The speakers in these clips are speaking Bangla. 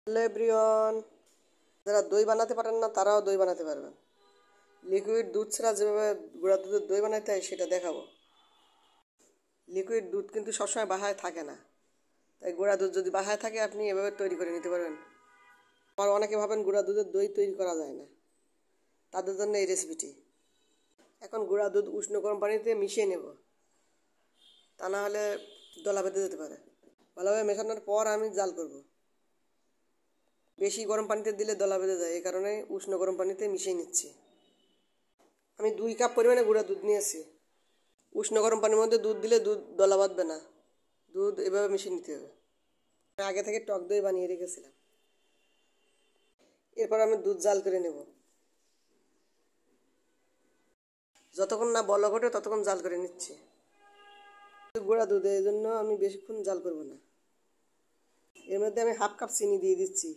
হ্যালো এভরিওয়ান, যারা দই বানাতে পারেন না তারাও দই বানাতে পারবেন। লিকুইড দুধ ছাড়া যেভাবে গুঁড়া দুধের দই বানাতে হয় সেটা দেখাবো। লিকুইড দুধ কিন্তু সবসময় বাসায় থাকে না, তাই গুঁড়া দুধ যদি বাসায় থাকে আপনি এভাবে তৈরি করে নিতে পারবেন। আবার অনেকে ভাবেন গুঁড়া দুধের দই তৈরি করা যায় না, তাদের জন্য এই রেসিপিটি। এখন গুঁড়া দুধ উষ্ণ গরম পানিতে মিশিয়ে নেব, তা না হলে দলা বেঁধে যেতে পারে। ভালোভাবে মেশানোর পর আমি জাল করব। বেশি গরম পানিতে দিলে দলা বেঁধে যায়, এই কারণে উষ্ণ গরম পানিতে মিশিয়ে নিচ্ছি। আমি 2 কাপ পরিমাণে গুঁড়া দুধ নিয়েছি। উষ্ণ গরম পানির মধ্যে দুধ দিলে দুধ দলা বাঁধবে না, দুধ এভাবে মিশিয়ে নিতে হবে। আগে থেকে টক দই বানিয়ে রেখেছিলাম। এরপর আমি দুধ জাল করে নেব। যতক্ষণ না বলক ওঠে ততক্ষণ জাল করে নিচ্ছি। গুঁড়া দুধ, এই জন্য আমি বেশিক্ষণ জাল করব না। এর মধ্যে আমি 1/2 কাপ চিনি দিয়ে দিচ্ছি।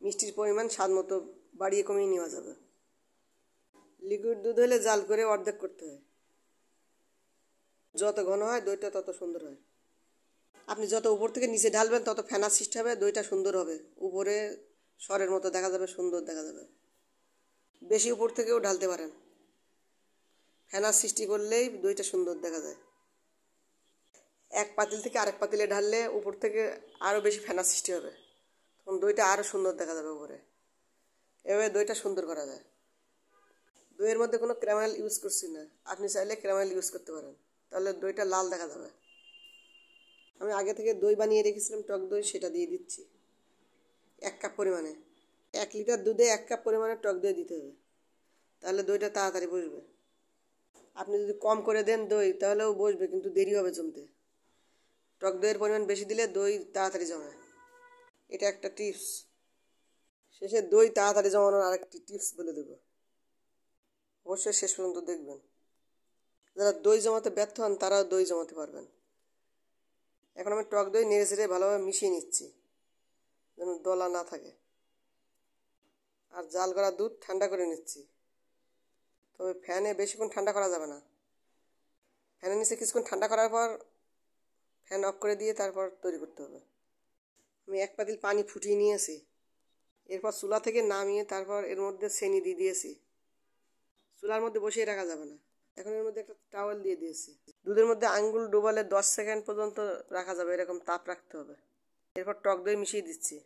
মিষ্টির পরিমাণ স্বাদ মতো বাড়িয়ে কমিয়ে নেওয়া যাবে। লিকুইড দুধ হলে জাল করে অর্ধেক করতে হয়। যত ঘন হয় দইটা তত সুন্দর হয়। আপনি যত উপর থেকে নিচে ঢালবেন তত ফেনা সৃষ্টি হবে, দইটা সুন্দর হবে। উপরে সরের মতো দেখা যাবে, সুন্দর দেখা যাবে। বেশি উপর থেকেও ঢালতে পারেন, ফেনা সৃষ্টি করলেই দইটা সুন্দর দেখা যায়। এক পাতিল থেকে আরেক পাতিলে ঢাললে উপর থেকে আরও বেশি ফেনা সৃষ্টি হবে, তখন দইটা আরও সুন্দর দেখা যাবে উপরে। এভাবে দইটা সুন্দর করা যায়। দইয়ের মধ্যে কোনো ক্যারামেল ইউজ করছি না, আপনি চাইলে ক্যারামেল ইউজ করতে পারেন, তাহলে দইটা লাল দেখা যাবে। আমি আগে থেকে দই বানিয়ে রেখেছিলাম, টক দই, সেটা দিয়ে দিচ্ছি 1 কাপ পরিমাণে। 1 লিটার দুধে 1 কাপ পরিমাণে টক দই দিতে হবে, তাহলে দইটা তাড়াতাড়ি বসবে। আপনি যদি কম করে দেন দই তাহলেও বসবে, কিন্তু দেরি হবে জমতে। টক দইয়ের পরিমাণ বেশি দিলে দই তাড়াতাড়ি জমে, এটা একটা টিপস। শেষে দই তাড়াতাড়ি জমানোর আরেকটি টিপস বলে দেব, অবশ্যই শেষ পর্যন্ত দেখবেন। যারা দই জমাতে ব্যর্থ হন তারাও দই জমাতে পারবেন। এখন আমি টক দই নেড়ে চেড়ে ভালোভাবে মিশিয়ে নিচ্ছি, যেন দলা না থাকে। আর জাল করা দুধ ঠান্ডা করে নিচ্ছি, তবে ফ্যানে বেশিক্ষণ ঠান্ডা করা যাবে না। ফ্যানের নিচে কিছুক্ষণ ঠান্ডা করার পর ফ্যান অফ করে দিয়ে তারপর তৈরি করতে হবে। আমি 1 পাতিল পানি ফুটিয়ে নিয়েছি, এরপর চুলা থেকে নামিয়ে তারপর এর মধ্যে চিনি দিয়ে দিয়েছি। চুলার মধ্যে বসিয়ে রাখা যাবে না, এখন এর মধ্যে একটা টাওয়েল দিয়ে দিয়েছি। দুধের মধ্যে আঙ্গুল ডুবালে 10 সেকেন্ড পর্যন্ত রাখা যাবে, এরকম তাপ রাখতে হবে। এরপর টক দই মিশিয়ে দিচ্ছি।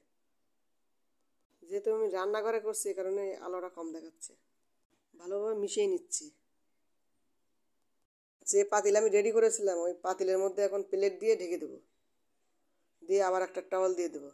যেহেতু আমি রান্নাঘরে করছি এই কারণে আলোটা কম দেখাচ্ছে। ভালোভাবে মিশিয়ে নিচ্ছি। যে পাতিল আমি রেডি করেছিলাম ওই পাতিলের মধ্যে এখন প্লেট দিয়ে ঢেকে দেবো, দিয়ে আবার একটা টাওয়াল দিয়ে দেবো।